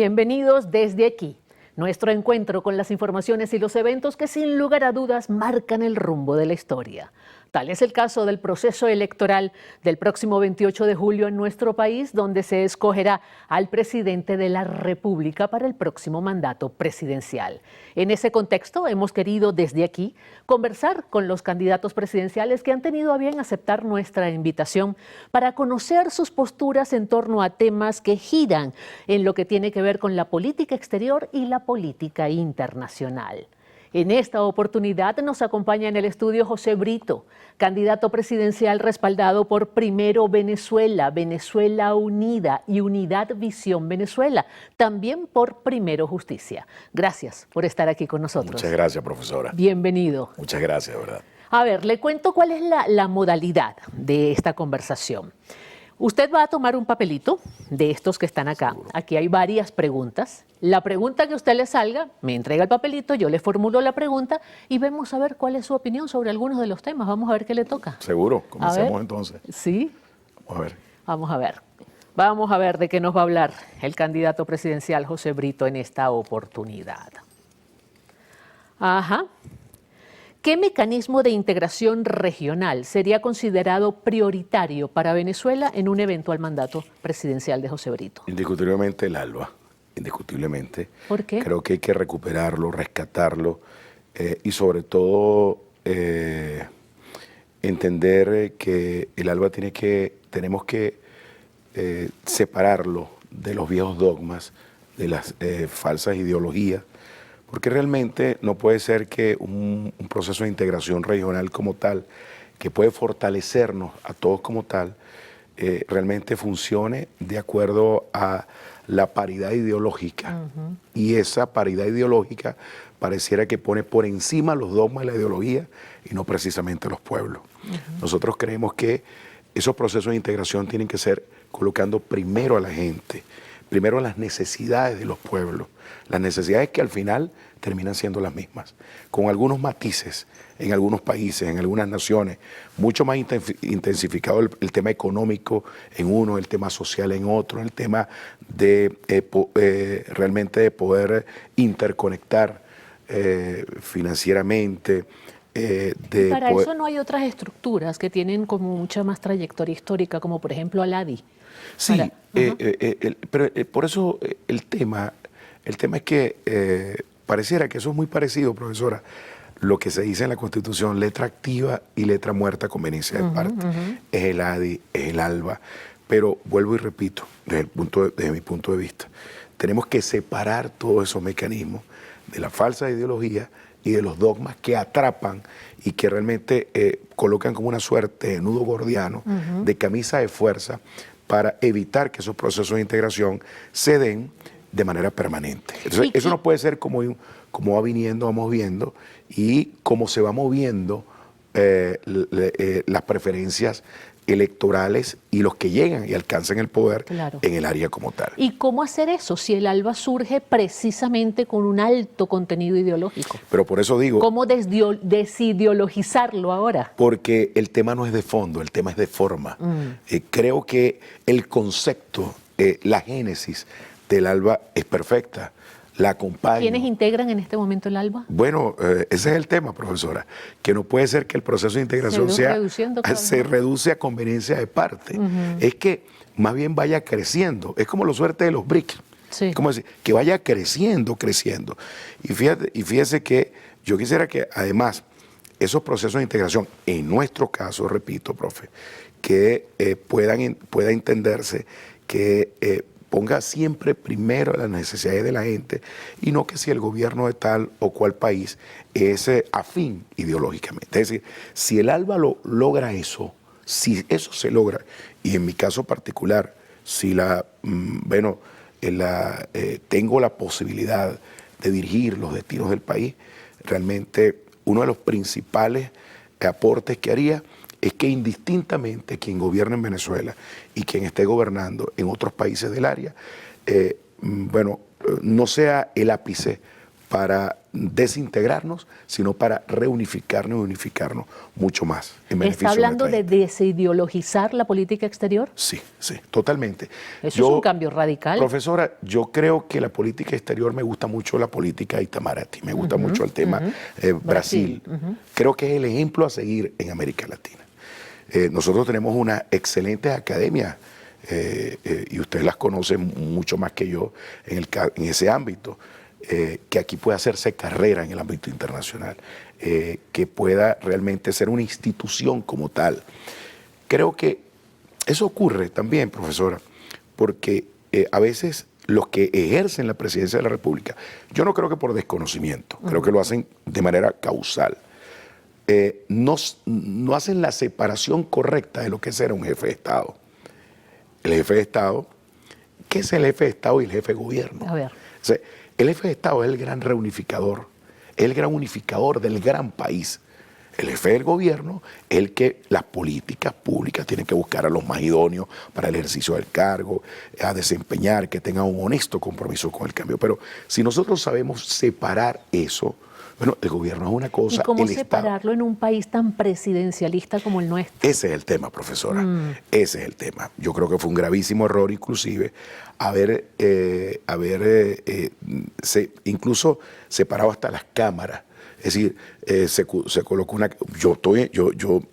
Bienvenidos desde aquí, nuestro encuentro con las informaciones y los eventos que sin lugar a dudas marcan el rumbo de la historia. Tal es el caso del proceso electoral del próximo 28 de julio en nuestro país, donde se escogerá al presidente de la República para el próximo mandato presidencial. En ese contexto, hemos querido desde aquí conversar con los candidatos presidenciales que han tenido a bien aceptar nuestra invitación para conocer sus posturas en torno a temas que giran en lo que tiene que ver con la política exterior y la política internacional. En esta oportunidad nos acompaña en el estudio José Brito, candidato presidencial respaldado por Primero Venezuela, Venezuela Unida y Unidad Visión Venezuela, también por Primero Justicia. Gracias por estar aquí con nosotros. Muchas gracias, profesora. Bienvenido. Muchas gracias, de verdad. A ver, le cuento cuál es la modalidad de esta conversación. Usted va a tomar un papelito de estos que están acá. Seguro. Aquí hay varias preguntas. La pregunta que a usted le salga, me entrega el papelito, yo le formulo la pregunta y vemos a ver cuál es su opinión sobre algunos de los temas. Vamos a ver qué le toca. Seguro, comencemos ver. entonces. Sí, Vamos a ver. vamos a ver. Vamos a ver de qué nos va a hablar el candidato presidencial José Brito en esta oportunidad. Ajá. ¿Qué mecanismo de integración regional sería considerado prioritario para Venezuela en un eventual mandato presidencial de José Brito? Indiscutiblemente el ALBA, indiscutiblemente. ¿Por qué? Creo que hay que recuperarlo, rescatarlo y sobre todo entender que el ALBA tenemos que separarlo de los viejos dogmas, de las falsas ideologías, porque realmente no puede ser que un proceso de integración regional como tal, que puede fortalecernos a todos como tal, realmente funcione de acuerdo a la paridad ideológica. Y esa paridad ideológica pareciera que pone por encima los dogmas de la ideología y no precisamente los pueblos. Nosotros creemos que esos procesos de integración tienen que ser colocando primero a la gente, primero a las necesidades de los pueblos, las necesidades que al final terminan siendo las mismas, con algunos matices en algunos países, en algunas naciones, mucho más intensificado el tema económico en uno, el tema social en otro, el tema de realmente de poder interconectar financieramente. Para eso no hay otras estructuras que tienen como mucha más trayectoria histórica, como por ejemplo ALADI. Sí, pero por eso el tema es que pareciera que eso es muy parecido, profesora, lo que se dice en la Constitución, letra activa y letra muerta, conveniencia de parte. Es el ADI, es el ALBA, pero vuelvo y repito, desde mi punto de vista, tenemos que separar todos esos mecanismos de la falsa ideología y de los dogmas que atrapan y que realmente colocan como una suerte de nudo gordiano, de camisa de fuerza, para evitar que esos procesos de integración se den de manera permanente. Entonces, eso no puede ser como va viniendo, vamos viendo, y cómo se va moviendo las preferencias electorales y los que llegan y alcanzan el poder en el área como tal. ¿Y cómo hacer eso si el ALBA surge precisamente con un alto contenido ideológico? Pero por eso digo... ¿Cómo desideologizarlo ahora? Porque el tema no es de fondo, el tema es de forma. Creo que el concepto, la génesis del ALBA es perfecta, la acompaña. ¿Quiénes integran en este momento el ALBA? Bueno, ese es el tema, profesora, que no puede ser que el proceso de integración se reduce a conveniencia de parte. Es que más bien vaya creciendo, es como la suerte de los BRICS, como decir, que vaya creciendo. Y fíjese que yo quisiera que además esos procesos de integración, en nuestro caso, repito, profe, que pueda entenderse que ponga siempre primero las necesidades de la gente y no que si el gobierno de tal o cual país es afín ideológicamente. Es decir, si el ALBA logra eso, si eso se logra, y en mi caso particular, si tengo la posibilidad de dirigir los destinos del país, realmente uno de los principales aportes que haría es que indistintamente quien gobierne en Venezuela y quien esté gobernando en otros países del área, no sea el ápice para desintegrarnos, sino para reunificarnos y unificarnos mucho más. ¿Está hablando de desideologizar la política exterior? Sí, sí, totalmente. Eso es un cambio radical. Profesora, yo creo que la política exterior, me gusta mucho la política Itamaraty, me gusta mucho el tema Brasil. Creo que es el ejemplo a seguir en América Latina. Nosotros tenemos una excelente academia y ustedes las conocen mucho más que yo en ese ámbito. Que aquí pueda hacerse carrera en el ámbito internacional, que pueda realmente ser una institución como tal. Creo que eso ocurre también, profesora, porque a veces los que ejercen la presidencia de la República, yo no creo que por desconocimiento, creo que lo hacen de manera causal, no hacen la separación correcta de lo que es ser un jefe de Estado. El jefe de Estado, ¿qué es el jefe de Estado y el jefe de gobierno? A ver. O sea, el jefe de Estado es el gran reunificador, el gran unificador del gran país. El jefe del gobierno es el que las políticas públicas tienen que buscar a los más idóneos para el ejercicio del cargo, a desempeñar, que tengan un honesto compromiso con el cambio. Pero si nosotros sabemos separar eso, bueno, el gobierno es una cosa, ¿y cómo el separarlo Estado, en un país tan presidencialista como el nuestro? ese es el tema, profesora. Ese es el tema. Yo creo que fue un gravísimo error, inclusive, incluso separado hasta las cámaras. Es decir, se colocó una... Yo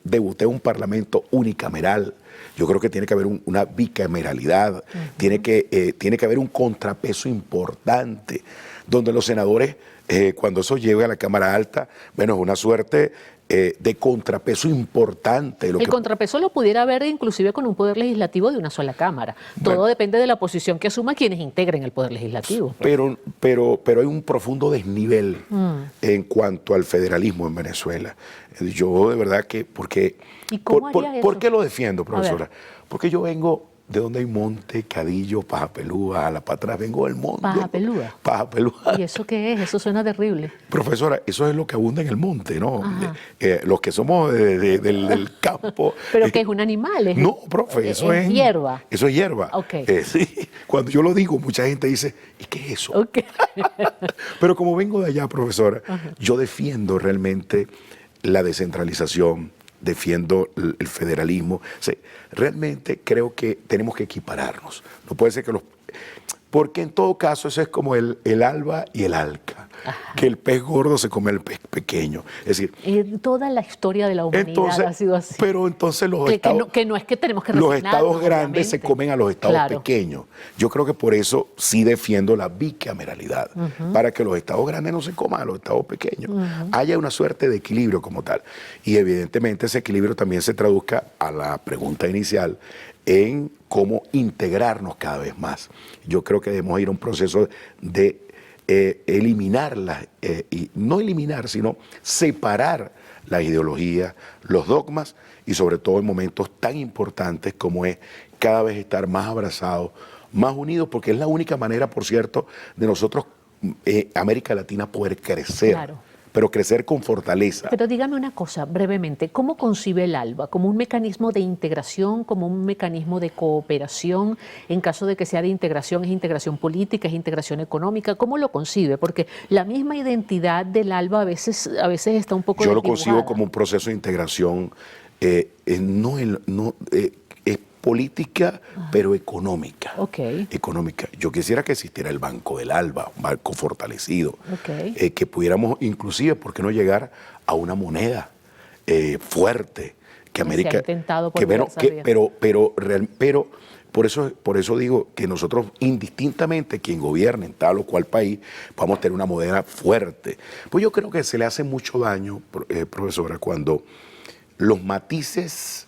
debuté en un parlamento unicameral. Yo creo que tiene que haber una bicameralidad, tiene que haber un contrapeso importante, donde los senadores, cuando eso llegue a la Cámara Alta, bueno, es una suerte de contrapeso importante. El contrapeso lo pudiera haber inclusive con un poder legislativo de una sola Cámara. Todo depende de la posición que asuma quienes integren el poder legislativo. Pero hay un profundo desnivel en cuanto al federalismo en Venezuela. Yo de verdad que... ¿Y cómo haría eso? ¿Por qué lo defiendo, profesora? Porque yo vengo de donde hay monte, Cadillo, Paja Pelúa, a la para atrás vengo del monte. ¿Paja Pelúa? Paja Pelúa. ¿Y eso qué es? Eso suena terrible. Profesora, eso es lo que abunda en el monte, ¿no? Los que somos del campo. ¿Pero qué es un animal? No, profe, eso es hierba. Eso es hierba. Okay. Sí, cuando yo lo digo, mucha gente dice, ¿y qué es eso? Okay. Pero como vengo de allá, profesora, yo defiendo realmente la descentralización, defiendo el federalismo. O sea, realmente creo que tenemos que equipararnos. No puede ser que porque en todo caso eso es como el alba y el alca, que el pez gordo se come al pez pequeño. Es decir, toda la historia de la humanidad ha sido así. Pero entonces los no es que tenemos que los estados grandes se comen a los estados pequeños. Yo creo que por eso sí defiendo la bicameralidad, para que los estados grandes no se coman a los estados pequeños. Haya una suerte de equilibrio como tal. Y evidentemente ese equilibrio también se traduzca a la pregunta inicial en cómo integrarnos cada vez más. Yo creo que debemos ir a un proceso de eliminarlas, y no eliminar, sino separar la ideología, los dogmas y sobre todo en momentos tan importantes como es cada vez estar más abrazados, más unidos, porque es la única manera, por cierto, de nosotros, América Latina, poder crecer. Claro. Pero crecer con fortaleza. Pero dígame una cosa, brevemente, ¿cómo concibe el ALBA? ¿Como un mecanismo de integración, como un mecanismo de cooperación? En caso de que sea de integración, ¿es integración política, es integración económica? ¿Cómo lo concibe? Porque la misma identidad del ALBA a veces está un poco Yo desdibujada. lo concibo como un proceso de integración, es política, pero económica. Económica. Yo quisiera que existiera el Banco del ALBA, un banco fortalecido, que pudiéramos inclusive, ¿por qué no llegar a una moneda fuerte? Que América... Se ha intentado por diversas vías. Pero por eso digo que nosotros, indistintamente quien gobierne en tal o cual país, vamos a tener una moneda fuerte. Pues yo creo que se le hace mucho daño, profesora, cuando los matices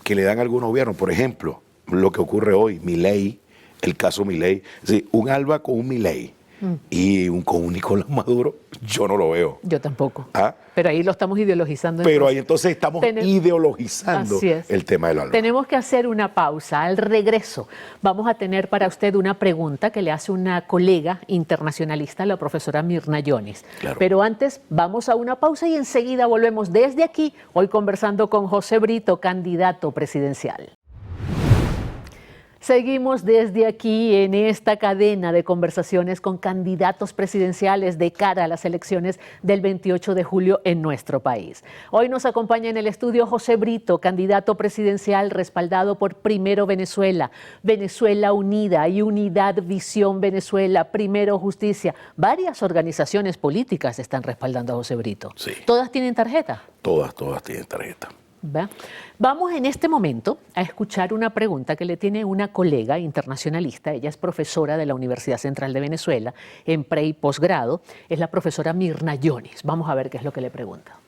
que le dan a algunos gobiernos, por ejemplo, lo que ocurre hoy, Milei, el caso Milei, es decir, un ALBA con un Milei y con un Nicolás Maduro, yo no lo veo. Yo tampoco. Pero ahí lo estamos ideologizando. Pero ahí entonces estamos ideologizando el tema del ALBA. Tenemos que hacer una pausa. Al regreso vamos a tener para usted una pregunta que le hace una colega internacionalista, la profesora Mirna Yones. Claro. Pero antes vamos a una pausa y enseguida volvemos desde aquí, hoy conversando con José Brito, candidato presidencial. Seguimos desde aquí en esta cadena de conversaciones con candidatos presidenciales de cara a las elecciones del 28 de julio en nuestro país. Hoy nos acompaña en el estudio José Brito, candidato presidencial respaldado por Primero Venezuela, Venezuela Unida y Unidad Visión Venezuela, Primero Justicia. Varias organizaciones políticas están respaldando a José Brito. Sí. ¿Todas tienen tarjeta? Todas tienen tarjeta. ¿Va? Vamos en este momento a escuchar una pregunta que le tiene una colega internacionalista. Ella es profesora de la Universidad Central de Venezuela en pre y posgrado. Es la profesora Mirna Yonis. Vamos a ver qué es lo que le pregunta.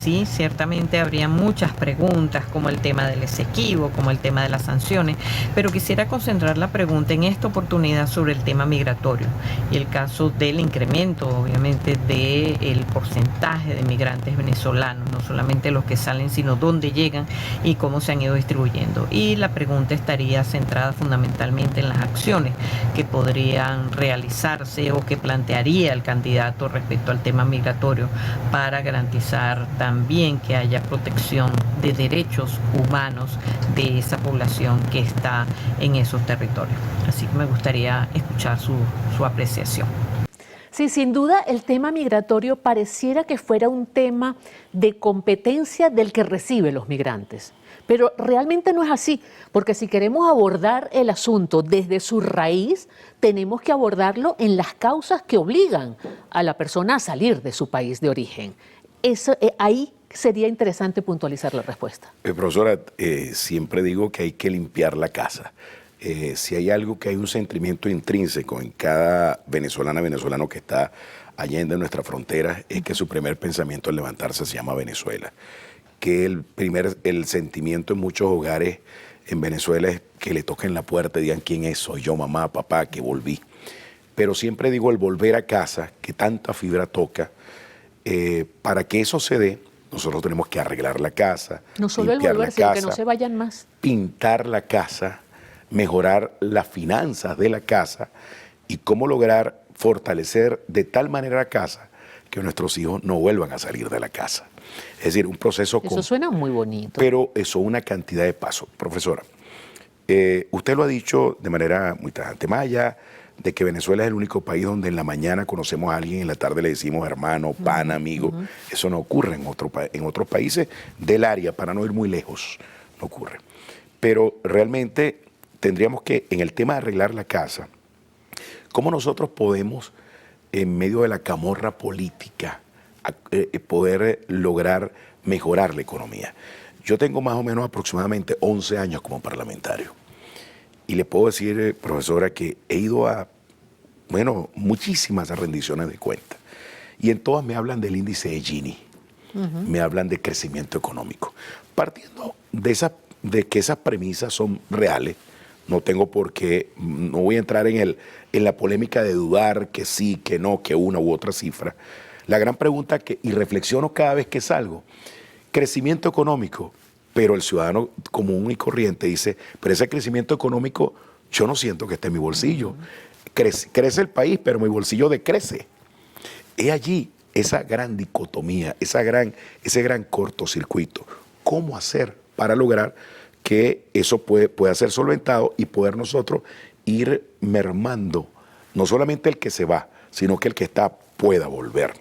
Sí, ciertamente habría muchas preguntas, como el tema del Esequibo, como el tema de las sanciones, pero quisiera concentrar la pregunta en esta oportunidad sobre el tema migratorio y el caso del incremento, obviamente, del porcentaje de migrantes venezolanos, no solamente los que salen, sino dónde llegan y cómo se han ido distribuyendo. Y la pregunta estaría centrada fundamentalmente en las acciones que podrían realizarse o que plantearía el candidato respecto al tema migratorio para garantizar también que haya protección de derechos humanos de esa población que está en esos territorios. Así que me gustaría escuchar su apreciación. Sí, sin duda el tema migratorio pareciera que fuera un tema de competencia del que recibe los migrantes. Pero realmente no es así, porque si queremos abordar el asunto desde su raíz, tenemos que abordarlo en las causas que obligan a la persona a salir de su país de origen. Ahí sería interesante puntualizar la respuesta. Profesora, siempre digo que hay que limpiar la casa. Si hay algo que hay un sentimiento intrínseco en cada venezolano que está allende nuestra frontera, es que su primer pensamiento al levantarse se llama Venezuela. Que el sentimiento en muchos hogares en Venezuela es que le toquen la puerta y digan quién es, soy yo, mamá, papá, que volví. Pero siempre digo el volver a casa, que tanta fibra toca. Para que eso se dé, nosotros tenemos que arreglar la casa, no solo el volver, sino que no se vayan más. Pintar la casa, mejorar las finanzas de la casa y cómo lograr fortalecer de tal manera la casa que nuestros hijos no vuelvan a salir de la casa. Es decir, un proceso... Eso suena muy bonito. Pero eso una cantidad de pasos. Profesora, usted lo ha dicho de manera muy tajante, más allá de que Venezuela es el único país donde en la mañana conocemos a alguien y en la tarde le decimos hermano, pana, amigo. Eso no ocurre en otros países del área, para no ir muy lejos, no ocurre. Pero realmente tendríamos que, en el tema de arreglar la casa, ¿cómo nosotros podemos, en medio de la camorra política, poder lograr mejorar la economía? Yo tengo más o menos aproximadamente 11 años como parlamentario. Y le puedo decir, profesora, que he ido a, muchísimas rendiciones de cuentas. Y en todas me hablan del índice de Gini. Me hablan de crecimiento económico. Partiendo de que esas premisas son reales, no tengo por qué, no voy a entrar en la polémica de dudar que sí, que no, que una u otra cifra. La gran pregunta y reflexiono cada vez que salgo, crecimiento económico, pero el ciudadano común y corriente dice, pero ese crecimiento económico yo no siento que esté en mi bolsillo. Crece el país, pero mi bolsillo decrece. Es allí esa gran dicotomía, ese gran cortocircuito. ¿Cómo hacer para lograr que eso pueda ser solventado y poder nosotros ir mermando, no solamente el que se va, sino que el que está pueda volver?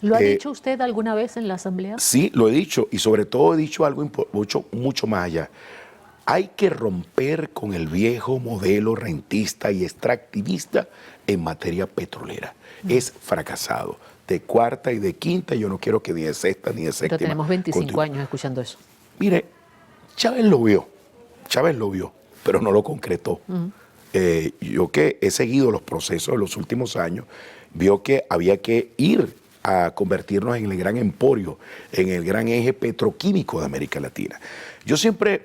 ¿Lo ha dicho usted alguna vez en la Asamblea? Sí, lo he dicho, y sobre todo he dicho algo mucho más allá. Hay que romper con el viejo modelo rentista y extractivista en materia petrolera. Es fracasado. De cuarta y de quinta, yo no quiero que ni de sexta ni de séptima. Pero tenemos 25 años escuchando eso. Mire, Chávez lo vio, pero no lo concretó. Yo que he seguido los procesos de los últimos años, vio que había que ir a convertirnos en el gran emporio, en el gran eje petroquímico de América Latina. Yo siempre,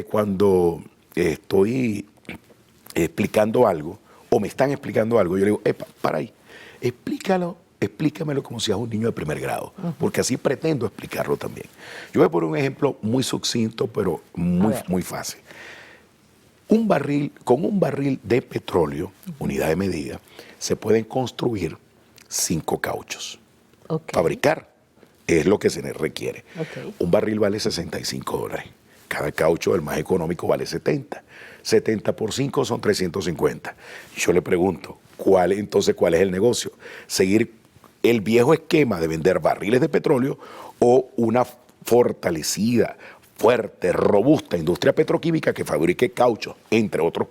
cuando estoy explicando algo, o me están explicando algo, yo le digo, para ahí, explícamelo como si fuera un niño de primer grado, porque así pretendo explicarlo también. Yo voy a poner un ejemplo muy sucinto, pero muy fácil. Con un barril de petróleo, unidad de medida, se pueden construir 5 cauchos. Fabricar es lo que se les requiere. Un barril vale $65. Cada caucho, el más económico, vale 70. 70 por 5 son 350. Y yo le pregunto, ¿cuál es el negocio? ¿Seguir el viejo esquema de vender barriles de petróleo o una fortalecida, fuerte, robusta industria petroquímica que fabrique caucho, entre otros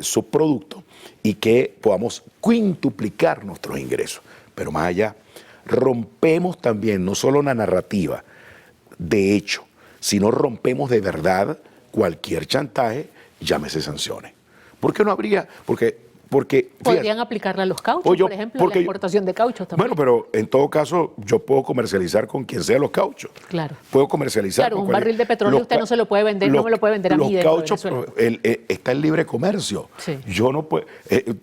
subproductos, y que podamos quintuplicar nuestros ingresos? Pero más allá, rompemos también no solo una narrativa de hecho, sino rompemos de verdad cualquier chantaje, llámese sanciones. ¿Por qué no habría? Porque podrían aplicarla a los cauchos, por ejemplo, la exportación de cauchos también. Bueno, pero en todo caso, yo puedo comercializar con quien sea los cauchos. Claro. Puedo comercializar. Claro, un barril de petróleo usted no se lo puede vender, no me lo puede vender a mí. Los cauchos, está en libre comercio. Sí.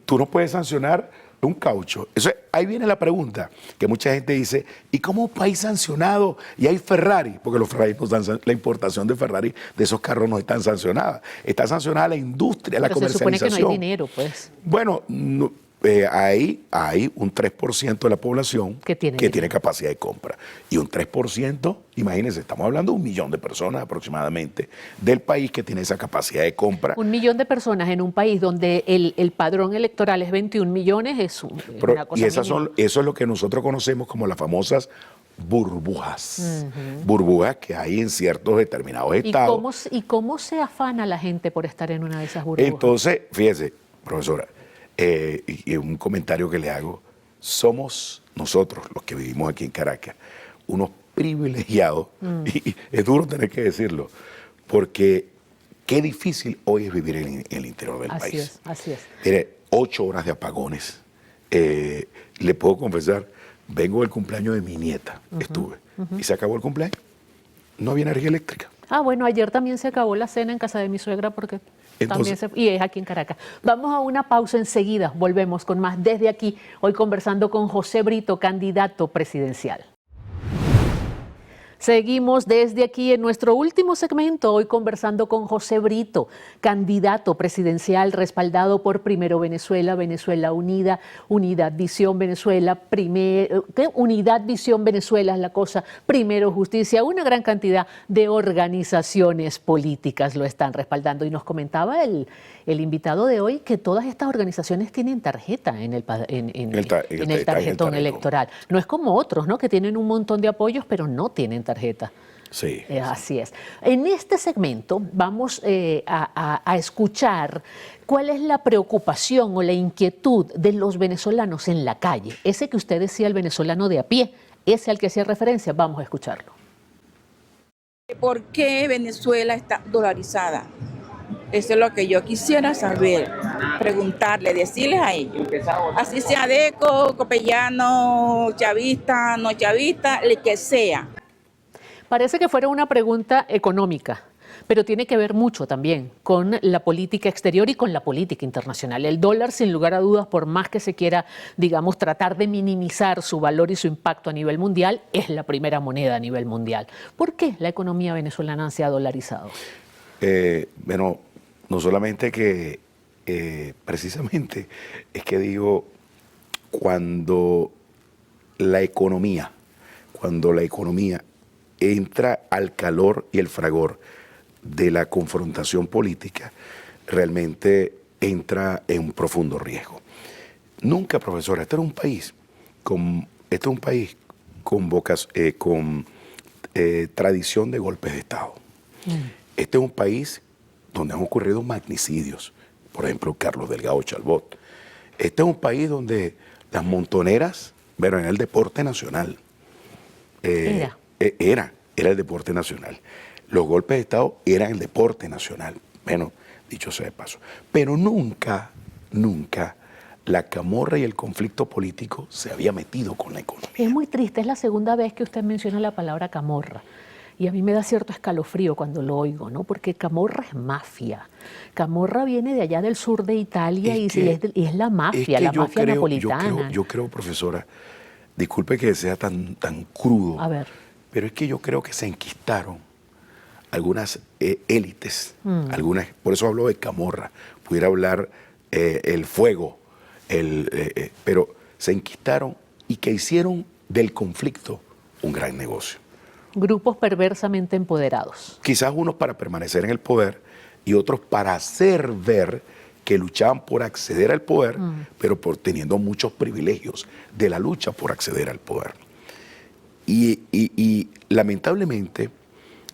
Tú no puedes sancionar un caucho. Ahí viene la pregunta, que mucha gente dice, ¿y cómo un país sancionado? Y hay Ferrari, porque los Ferrari no están, la importación de Ferrari, de esos carros no están sancionadas. Está sancionada la industria, la comercialización. Pero se supone que no hay dinero, pues. Bueno, hay un 3% de la población que tiene capacidad de compra. Y un 3%, imagínense, estamos hablando de 1 millón de personas aproximadamente del país que tiene esa capacidad de compra. 1 millón de personas en un país donde el padrón electoral es 21 millones es una cosa. Y eso es lo que nosotros conocemos como las famosas burbujas. Burbujas que hay en ciertos determinados estados. ¿Y cómo se afana la gente por estar en una de esas burbujas? Entonces, fíjese, profesora, y un comentario que le hago, somos nosotros, los que vivimos aquí en Caracas, unos privilegiados, y es duro tener que decirlo, porque qué difícil hoy es vivir en el interior del país. Así es. Mire, 8 horas de apagones. Le puedo confesar, vengo del cumpleaños de mi nieta, estuve, y se acabó el cumpleaños. No había energía eléctrica. Bueno, ayer también se acabó la cena en casa de mi suegra porque y es aquí en Caracas. Vamos a una pausa enseguida, volvemos con más desde aquí, hoy conversando con José Brito, candidato presidencial. Seguimos desde aquí en nuestro último segmento, hoy conversando con José Brito, candidato presidencial respaldado por Primero Venezuela, Venezuela Unida, Unidad Visión Venezuela, Unidad Visión Venezuela es la cosa, Primero Justicia, una gran cantidad de organizaciones políticas lo están respaldando. Y nos comentaba el invitado de hoy que todas estas organizaciones tienen tarjeta en el tarjetón electoral. No es como otros, ¿no?, que tienen un montón de apoyos, pero no tienen tarjeta. Sí. Así es. En este segmento vamos a escuchar cuál es la preocupación o la inquietud de los venezolanos en la calle. Ese que usted decía, el venezolano de a pie, ese al que hacía referencia, vamos a escucharlo. ¿Por qué Venezuela está dolarizada? Eso es lo que yo quisiera saber, preguntarle, decirles a ellos. Así sea Deco, copellano, chavista, no chavista, el que sea. Parece que fuera una pregunta económica, pero tiene que ver mucho también con la política exterior y con la política internacional. El dólar, sin lugar a dudas, por más que se quiera, digamos, tratar de minimizar su valor y su impacto a nivel mundial, es la primera moneda a nivel mundial. ¿Por qué la economía venezolana se ha dolarizado? Bueno, no solamente que precisamente es que digo, cuando la economía entra al calor y el fragor de la confrontación política, realmente entra en un profundo riesgo. Nunca, profesora, este es un país con tradición de golpes de Estado. Este es un país donde han ocurrido magnicidios, por ejemplo, Carlos Delgado Chalbot. Este es un país donde las montoneras, bueno, era el deporte nacional. Era el deporte nacional. Los golpes de Estado eran el deporte nacional. Bueno, dicho sea de paso. Pero nunca la camorra y el conflicto político se había metido con la economía. Es muy triste, es la segunda vez que usted menciona la palabra camorra. Y a mí me da cierto escalofrío cuando lo oigo, ¿no? Porque camorra es mafia. Camorra viene de allá del sur de Italia y es la mafia, la mafia napolitana. Yo creo, profesora, disculpe que sea tan crudo, a ver, pero es que yo creo que se enquistaron algunas élites, por eso hablo de camorra, pudiera hablar el fuego, pero se enquistaron y que hicieron del conflicto un gran negocio. Grupos perversamente empoderados. Quizás unos para permanecer en el poder y otros para hacer ver que luchaban por acceder al poder, pero por teniendo muchos privilegios de la lucha por acceder al poder. Y lamentablemente,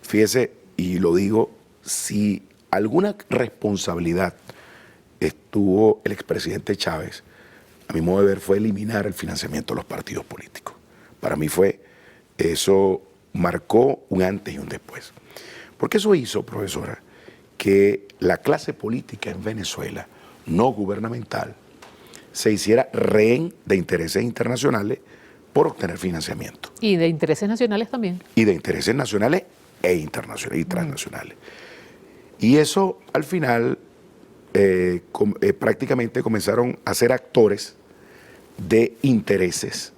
fíjese, y lo digo, si alguna responsabilidad estuvo el expresidente Chávez, a mi modo de ver, fue eliminar el financiamiento de los partidos políticos. Para mí eso marcó un antes y un después. Porque eso hizo, profesora, que la clase política en Venezuela, no gubernamental, se hiciera rehén de intereses internacionales por obtener financiamiento. Y de intereses nacionales también. Y de intereses nacionales e internacionales y transnacionales. Y eso, al final, prácticamente comenzaron a ser actores de intereses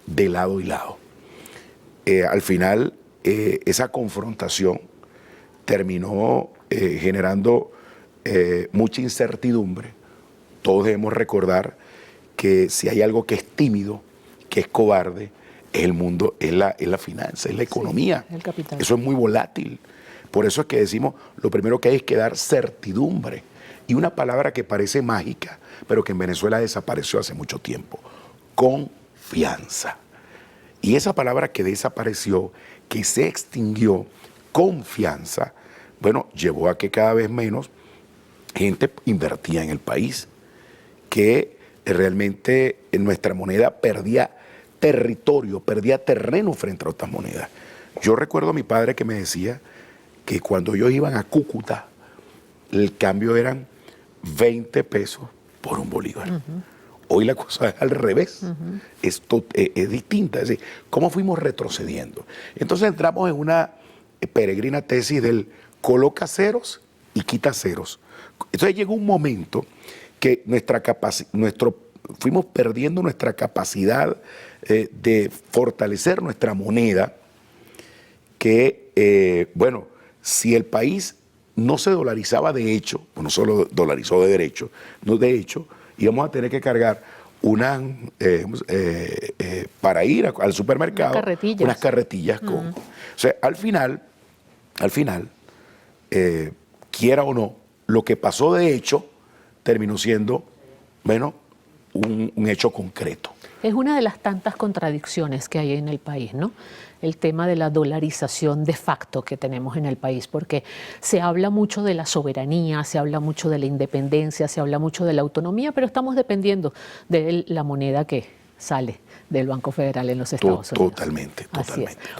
de lado y lado. Al final, esa confrontación terminó generando mucha incertidumbre. Todos debemos recordar que si hay algo que es tímido, que es cobarde, es el mundo, es la finanza, es la economía. Sí, el capital. Eso es muy volátil. Por eso es que decimos, lo primero que hay es que dar certidumbre. Y una palabra que parece mágica, pero que en Venezuela desapareció hace mucho tiempo: confianza. Y esa palabra que desapareció, que se extinguió, confianza, bueno, llevó a que cada vez menos gente invertía en el país, que realmente nuestra moneda perdía territorio, perdía terreno frente a otras monedas. Yo recuerdo a mi padre que me decía que cuando ellos iban a Cúcuta, el cambio eran 20 pesos por un bolívar. Hoy la cosa es al revés, esto es distinta, es decir, ¿cómo fuimos retrocediendo? Entonces entramos en una peregrina tesis del coloca ceros y quita ceros. Entonces llegó un momento que fuimos perdiendo nuestra capacidad de fortalecer nuestra moneda, que, bueno, si el país no se dolarizaba de hecho, no solo dolarizó de derecho, no de hecho, íbamos a tener que cargar para ir al supermercado, unas carretillas con... O sea, al final, quiera o no, lo que pasó de hecho terminó siendo, bueno, un hecho concreto. Es una de las tantas contradicciones que hay en el país, ¿no? El tema de la dolarización de facto que tenemos en el país, porque se habla mucho de la soberanía, se habla mucho de la independencia, se habla mucho de la autonomía, pero estamos dependiendo de la moneda que sale del Banco Federal en los Estados Unidos. Totalmente.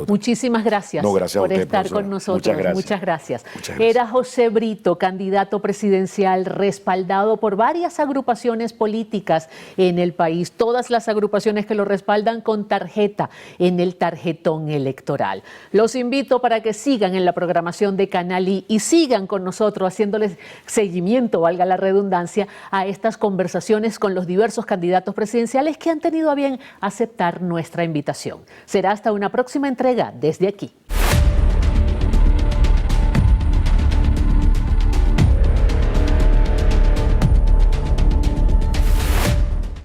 Muchísimas gracias, gracias por a usted, estar profesora. con nosotros. Muchas gracias. Era José Brito, candidato presidencial respaldado por varias agrupaciones políticas en el país. Todas las agrupaciones que lo respaldan con tarjeta en el tarjetón electoral. Los invito para que sigan en la programación de Canal I y sigan con nosotros haciéndoles seguimiento, valga la redundancia, a estas conversaciones con los diversos candidatos presidenciales que han tenido a bien aceptar nuestra invitación. Será hasta una próxima entrega desde aquí.